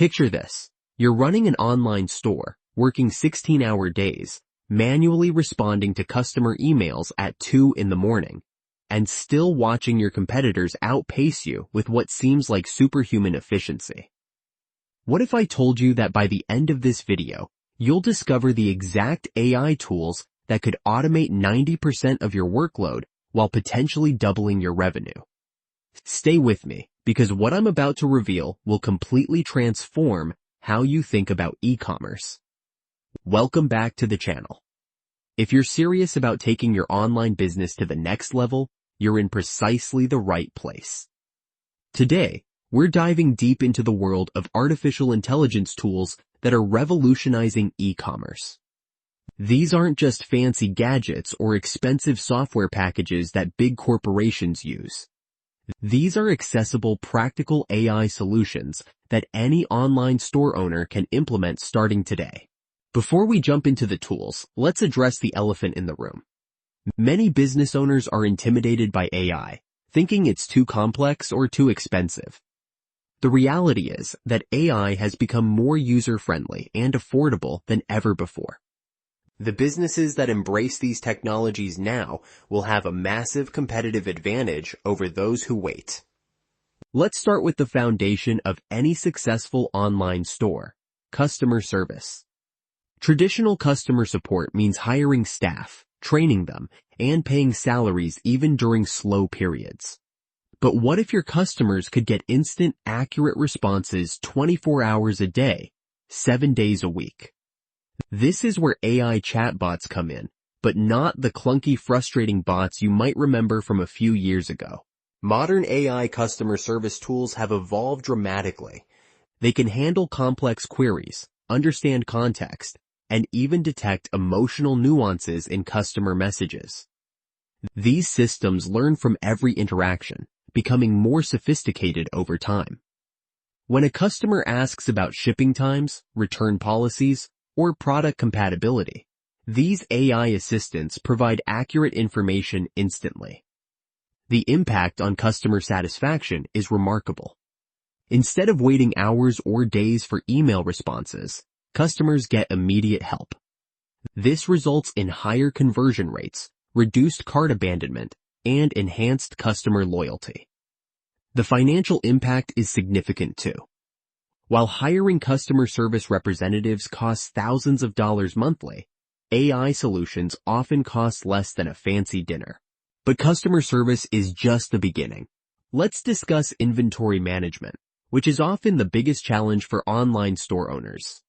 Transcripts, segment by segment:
Picture this. You're running an online store, working 16-hour days, manually responding to customer emails at 2 in the morning, and still watching your competitors outpace you with what seems like superhuman efficiency. What if I told you that by the end of this video, you'll discover the exact AI tools that could automate 90% of your workload while potentially doubling your revenue? Stay with me, because what I'm about to reveal will completely transform how you think about e-commerce. Welcome back to the channel. If you're serious about taking your online business to the next level, you're in precisely the right place. Today, we're diving deep into the world of artificial intelligence tools that are revolutionizing e-commerce. These aren't just fancy gadgets or expensive software packages that big corporations use. These are accessible, practical AI solutions that any online store owner can implement starting today. Before we jump into the tools, let's address the elephant in the room. Many business owners are intimidated by AI, thinking it's too complex or too expensive. The reality is that AI has become more user-friendly and affordable than ever before. The businesses that embrace these technologies now will have a massive competitive advantage over those who wait. Let's start with the foundation of any successful online store: customer service. Traditional customer support means hiring staff, training them, and paying salaries even during slow periods. But what if your customers could get instant, accurate responses 24 hours a day, 7 days a week? This is where AI chatbots come in, but not the clunky, frustrating bots you might remember from a few years ago. Modern AI customer service tools have evolved dramatically. They can handle complex queries, understand context, and even detect emotional nuances in customer messages. These systems learn from every interaction, becoming more sophisticated over time. When a customer asks about shipping times, return policies, or product compatibility, these AI assistants provide accurate information instantly. The impact on customer satisfaction is remarkable. Instead of waiting hours or days for email responses, customers get immediate help. This results in higher conversion rates, reduced cart abandonment, and enhanced customer loyalty. The financial impact is significant too. While hiring customer service representatives costs thousands of dollars monthly, AI solutions often cost less than a fancy dinner. But customer service is just the beginning. Let's discuss inventory management, which is often the biggest challenge for online store owners.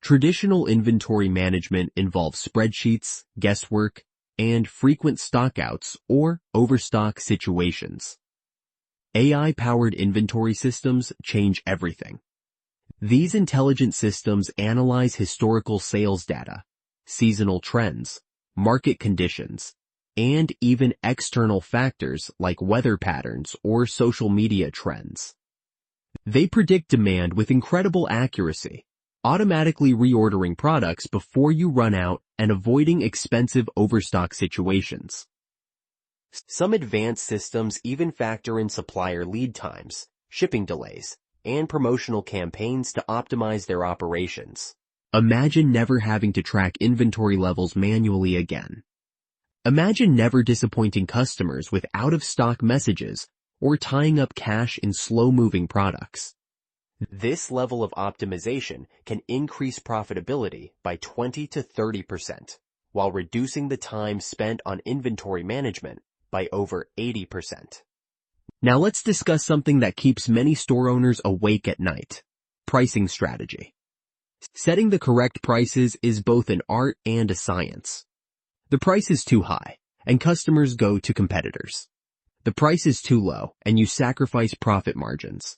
Traditional inventory management involves spreadsheets, guesswork, and frequent stockouts or overstock situations. AI-powered inventory systems change everything. These intelligent systems analyze historical sales data, seasonal trends, market conditions, and even external factors like weather patterns or social media trends. They predict demand with incredible accuracy, automatically reordering products before you run out and avoiding expensive overstock situations. Some advanced systems even factor in supplier lead times, shipping delays, and promotional campaigns to optimize their operations. Imagine never having to track inventory levels manually again. Imagine never disappointing customers with out-of-stock messages or tying up cash in slow-moving products. This level of optimization can increase profitability by 20 to 30%, while reducing the time spent on inventory management by over 80%. Now let's discuss something that keeps many store owners awake at night: pricing strategy. Setting the correct prices is both an art and a science. The price is too high, and customers go to competitors. The price is too low, and you sacrifice profit margins.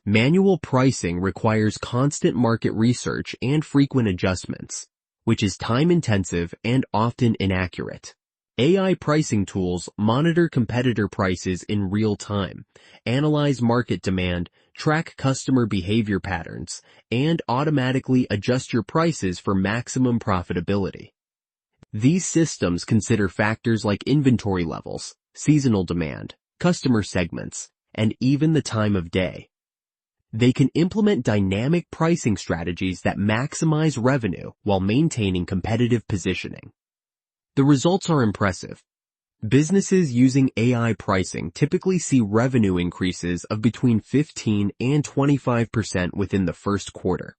Manual pricing requires constant market research and frequent adjustments, which is time-intensive and often inaccurate. AI pricing tools monitor competitor prices in real time, analyze market demand, track customer behavior patterns, and automatically adjust your prices for maximum profitability. These systems consider factors like inventory levels, seasonal demand, customer segments, and even the time of day. They can implement dynamic pricing strategies that maximize revenue while maintaining competitive positioning. The results are impressive. Businesses using AI pricing typically see revenue increases of between 15 and 25% within the first quarter.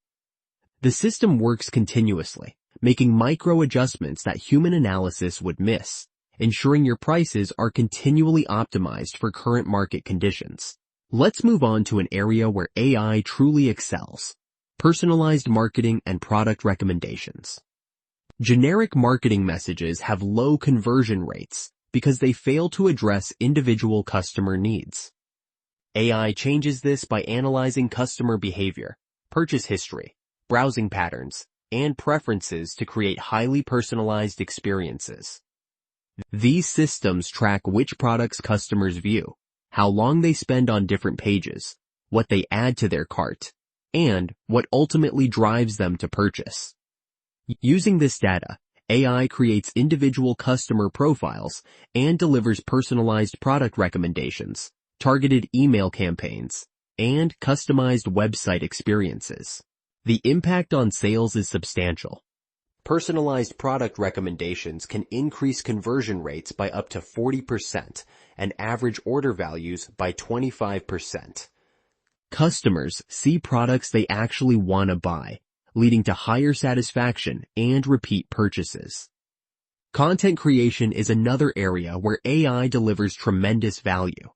The system works continuously, making micro adjustments that human analysis would miss, ensuring your prices are continually optimized for current market conditions. Let's move on to an area where AI truly excels: personalized marketing and product recommendations. Generic marketing messages have low conversion rates because they fail to address individual customer needs. AI changes this by analyzing customer behavior, purchase history, browsing patterns, and preferences to create highly personalized experiences. These systems track which products customers view, how long they spend on different pages, what they add to their cart, and what ultimately drives them to purchase. Using this data, AI creates individual customer profiles and delivers personalized product recommendations, targeted email campaigns, and customized website experiences. The impact on sales is substantial. Personalized product recommendations can increase conversion rates by up to 40% and average order values by 25%. Customers see products they actually want to buy, leading to higher satisfaction and repeat purchases. Content creation is another area where AI delivers tremendous value.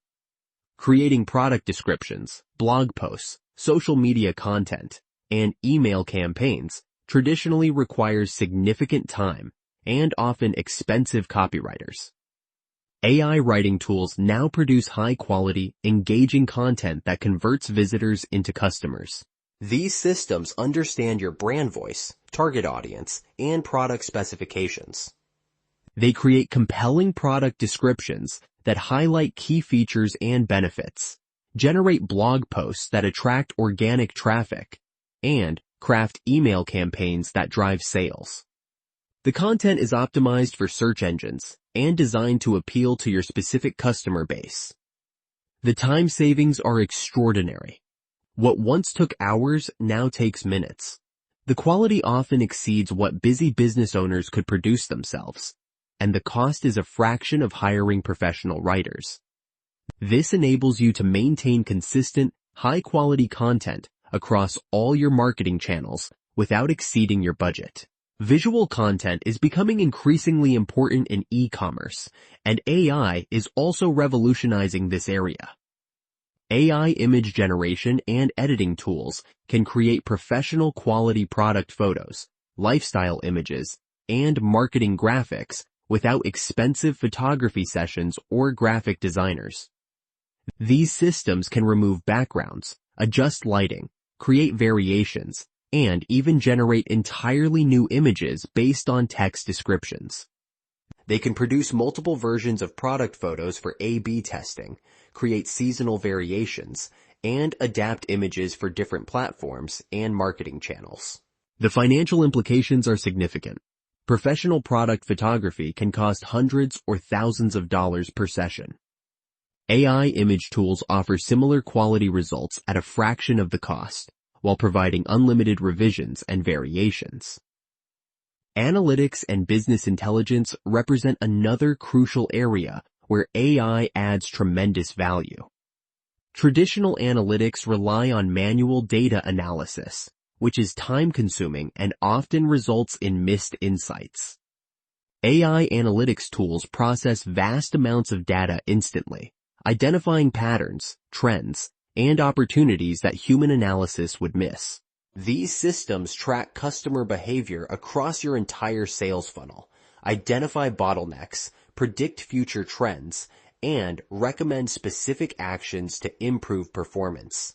Creating product descriptions, blog posts, social media content, and email campaigns traditionally requires significant time and often expensive copywriters. AI writing tools now produce high-quality, engaging content that converts visitors into customers. These systems understand your brand voice, target audience, and product specifications. They create compelling product descriptions that highlight key features and benefits, generate blog posts that attract organic traffic, and craft email campaigns that drive sales. The content is optimized for search engines and designed to appeal to your specific customer base. The time savings are extraordinary. What once took hours now takes minutes. The quality often exceeds what busy business owners could produce themselves, and the cost is a fraction of hiring professional writers. This enables you to maintain consistent, high-quality content across all your marketing channels without exceeding your budget. Visual content is becoming increasingly important in e-commerce, and AI is also revolutionizing this area. AI image generation and editing tools can create professional quality product photos, lifestyle images, and marketing graphics without expensive photography sessions or graphic designers. These systems can remove backgrounds, adjust lighting, create variations, and even generate entirely new images based on text descriptions. They can produce multiple versions of product photos for A/B testing, create seasonal variations, and adapt images for different platforms and marketing channels. The financial implications are significant. Professional product photography can cost hundreds or thousands of dollars per session. AI image tools offer similar quality results at a fraction of the cost, while providing unlimited revisions and variations. Analytics and business intelligence represent another crucial area where AI adds tremendous value. Traditional analytics rely on manual data analysis, which is time-consuming and often results in missed insights. AI analytics tools process vast amounts of data instantly, identifying patterns, trends, and opportunities that human analysis would miss. These systems track customer behavior across your entire sales funnel, identify bottlenecks, predict future trends, and recommend specific actions to improve performance.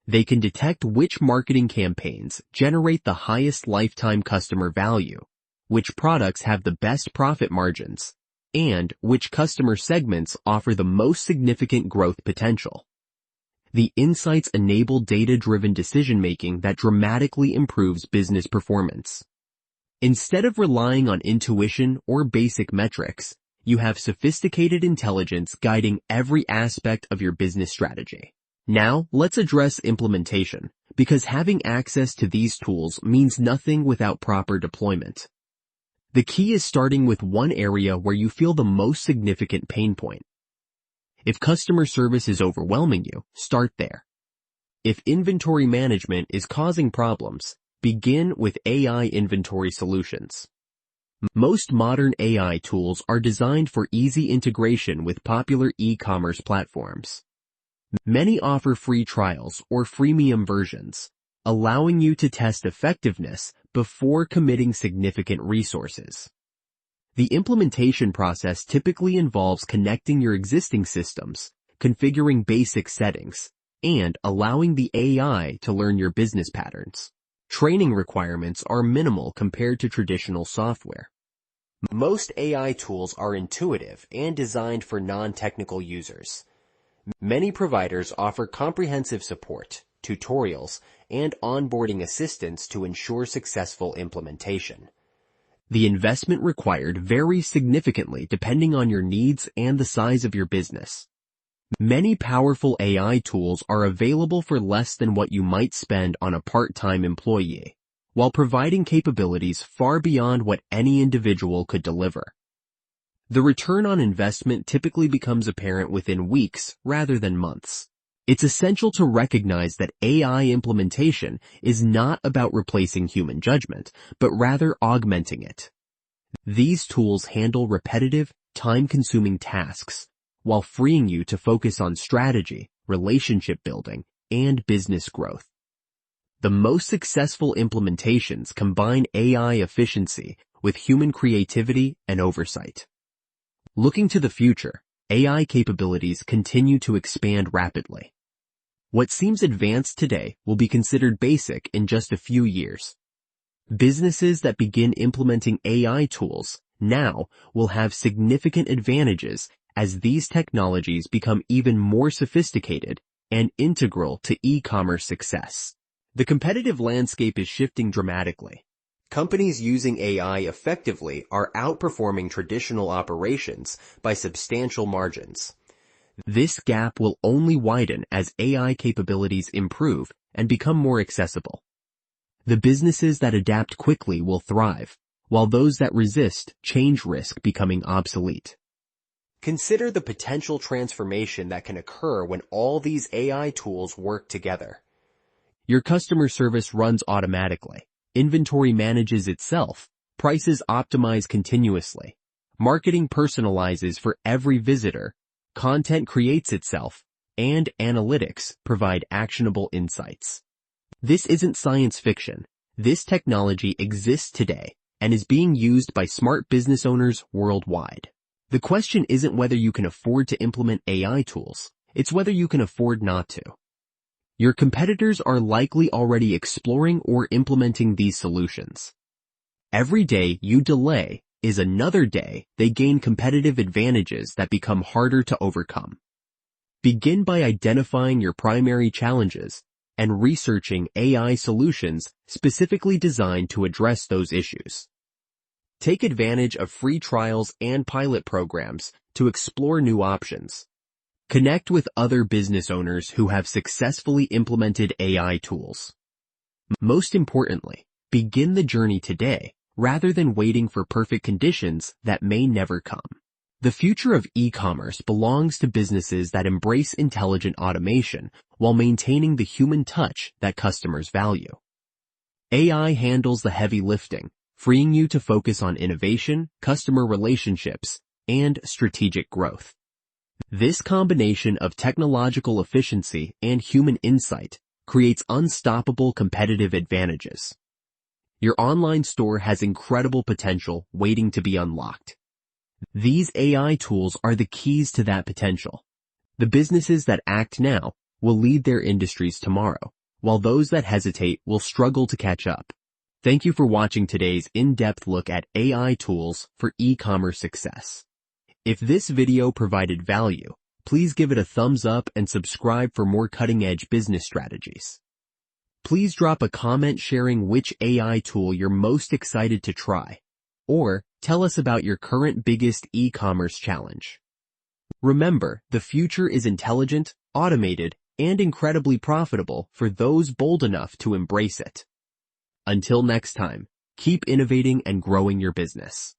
They can detect which marketing campaigns generate the highest lifetime customer value, which products have the best profit margins, and which customer segments offer the most significant growth potential. The insights enable data-driven decision-making that dramatically improves business performance. Instead of relying on intuition or basic metrics, you have sophisticated intelligence guiding every aspect of your business strategy. Now, let's address implementation, because having access to these tools means nothing without proper deployment. The key is starting with one area where you feel the most significant pain point. If customer service is overwhelming you, start there. If inventory management is causing problems, begin with AI inventory solutions. Most modern AI tools are designed for easy integration with popular e-commerce platforms. Many offer free trials or freemium versions, allowing you to test effectiveness before committing significant resources. The implementation process typically involves connecting your existing systems, configuring basic settings, and allowing the AI to learn your business patterns. Training requirements are minimal compared to traditional software. Most AI tools are intuitive and designed for non-technical users. Many providers offer comprehensive support, tutorials, and onboarding assistance to ensure successful implementation. The investment required varies significantly depending on your needs and the size of your business. Many powerful AI tools are available for less than what you might spend on a part-time employee, while providing capabilities far beyond what any individual could deliver. The return on investment typically becomes apparent within weeks rather than months. It's essential to recognize that AI implementation is not about replacing human judgment, but rather augmenting it. These tools handle repetitive, time-consuming tasks, while freeing you to focus on strategy, relationship building, and business growth. The most successful implementations combine AI efficiency with human creativity and oversight. Looking to the future, AI capabilities continue to expand rapidly. What seems advanced today will be considered basic in just a few years. Businesses that begin implementing AI tools now will have significant advantages as these technologies become even more sophisticated and integral to e-commerce success. The competitive landscape is shifting dramatically. Companies using AI effectively are outperforming traditional operations by substantial margins. This gap will only widen as AI capabilities improve and become more accessible. The businesses that adapt quickly will thrive, while those that resist change risk becoming obsolete. Consider the potential transformation that can occur when all these AI tools work together. Your customer service runs automatically, inventory manages itself, prices optimize continuously, marketing personalizes for every visitor, content creates itself, and analytics provide actionable insights. This isn't science fiction. This technology exists today and is being used by smart business owners worldwide. The question isn't whether you can afford to implement AI tools, it's whether you can afford not to. Your competitors are likely already exploring or implementing these solutions. Every day you delay is another day they gain competitive advantages that become harder to overcome. Begin by identifying your primary challenges and researching AI solutions specifically designed to address those issues. Take advantage of free trials and pilot programs to explore new options. Connect with other business owners who have successfully implemented AI tools. Most importantly, begin the journey today rather than waiting for perfect conditions that may never come. The future of e-commerce belongs to businesses that embrace intelligent automation while maintaining the human touch that customers value. AI handles the heavy lifting, freeing you to focus on innovation, customer relationships, and strategic growth. This combination of technological efficiency and human insight creates unstoppable competitive advantages. Your online store has incredible potential waiting to be unlocked. These AI tools are the keys to that potential. The businesses that act now will lead their industries tomorrow, while those that hesitate will struggle to catch up. Thank you for watching today's in-depth look at AI tools for e-commerce success. If this video provided value, please give it a thumbs up and subscribe for more cutting-edge business strategies. Please drop a comment sharing which AI tool you're most excited to try, or tell us about your current biggest e-commerce challenge. Remember, the future is intelligent, automated, and incredibly profitable for those bold enough to embrace it. Until next time, keep innovating and growing your business.